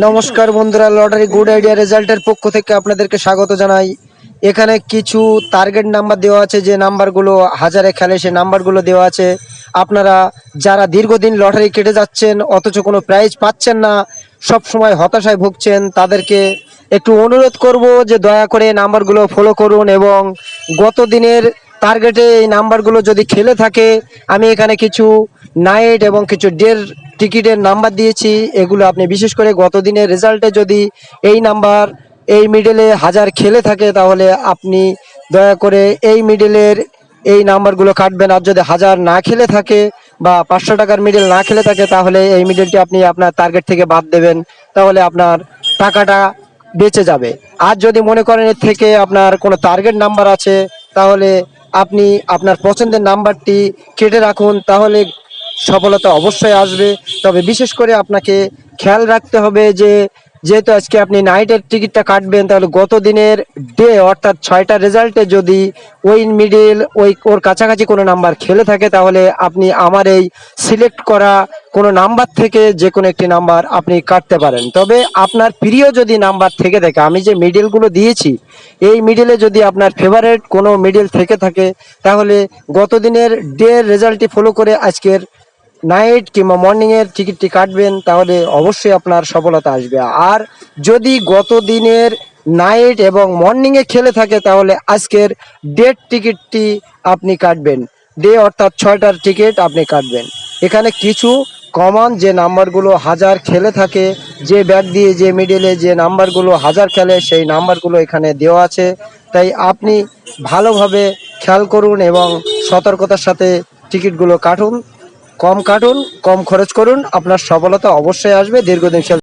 নমস্কার বন্ধুরা, lottery good idea রেজাল্টের পক্ষ থেকে আপনাদেরকে স্বাগত জানাই। এখানে কিছু টার্গেট নাম্বার দেওয়া আছে, যে নাম্বারগুলো হাজারে খেলে সেই নাম্বারগুলো দেওয়া আছে। আপনারা যারা দীর্ঘদিন লটারি কেটে যাচ্ছেন অথচ কোনো প্রাইজ পাচ্ছেন না, সব সময় হতাশায় ভুগছেন, তাদেরকে একটু অনুরোধ করব যে দয়া করে নাম্বারগুলো ফলো করুন এবং গত দিনের টার্গেটে এই নাম্বারগুলো যদি খেলে থাকে, আমি এখানে কিছু নাইট এবং কিছু ডের টিকিটের নাম্বার দিয়েছি। এগুলো আপনি বিশেষ করে গত দিনের রেজাল্টে যদি এই নাম্বার এই মিডলে হাজার খেলে থাকে, তাহলে আপনি দয়া করে এই মিডলের এই নাম্বারগুলো কাটবেন। আর যদি হাজার না খেলে থাকে বা 500 টাকার মিডল না খেলে থাকে, তাহলে এই মিডলটি আপনি আপনার টার্গেট থেকে বাদ দেবেন, তাহলে আপনার টাকাটা বেঁচে যাবে। আর যদি মনে করেন এর থেকে আপনার কোনো টার্গেট নাম্বার আছে, তাহলে আপনি আপনার পছন্দের নাম্বারটি কেটে রাখুন, তাহলে সফলতা অবশ্যই আসবে। তবে বিশেষ করে আপনাকে খেয়াল রাখতে হবে যে যেহেতু আজকে আপনি নাইটের টিকিটটা কাটবেন, তাহলে গত দিনের ডে অর্থাৎ 6টা রেজাল্টে যদি ওই মিডিল ওর কাছাকাছি কোনো নাম্বার খেলে থাকে, তাহলে আপনি আমার এই সিলেক্ট করা কোনো নাম্বার থেকে যে কোনো একটি নাম্বার আপনি কাটতে পারেন। তবে আপনার প্রিয় যদি নাম্বার থেকে থাকে, আমি যে মিডিলগুলো দিয়েছি এই মিডিলে যদি আপনার ফেভারিট কোনো মিডিল থেকে থাকে, তাহলে গত দিনের ডে রেজাল্টটি ফলো করে আজকের নাইট কিংবা মর্নিংয়ের টিকিটটি কাটবেন, তাহলে অবশ্যই আপনার সফলতা আসবে। আর যদি গত দিনের নাইট এবং মর্নিংয়ে খেলে থাকে, তাহলে আজকের ডেট টিকিটটি আপনি কাটবেন। ডে অর্থাৎ 6টার টিকিট আপনি কাটবেন। এখানে কিছু কমন যে নাম্বারগুলো হাজার খেলে থাকে, যে ব্যাগ দিয়ে যে মিডলে যে নাম্বারগুলো হাজার খেলে সেই নাম্বারগুলো এখানে দেওয়া আছে। তাই আপনি ভালোভাবে খেয়াল করুন এবং সতর্কতার সাথে টিকিটগুলো কাটুন। কম কাটুন, কম খরচ করুন, আপনার সফলতা অবশ্যই আসবে। দীর্ঘদিন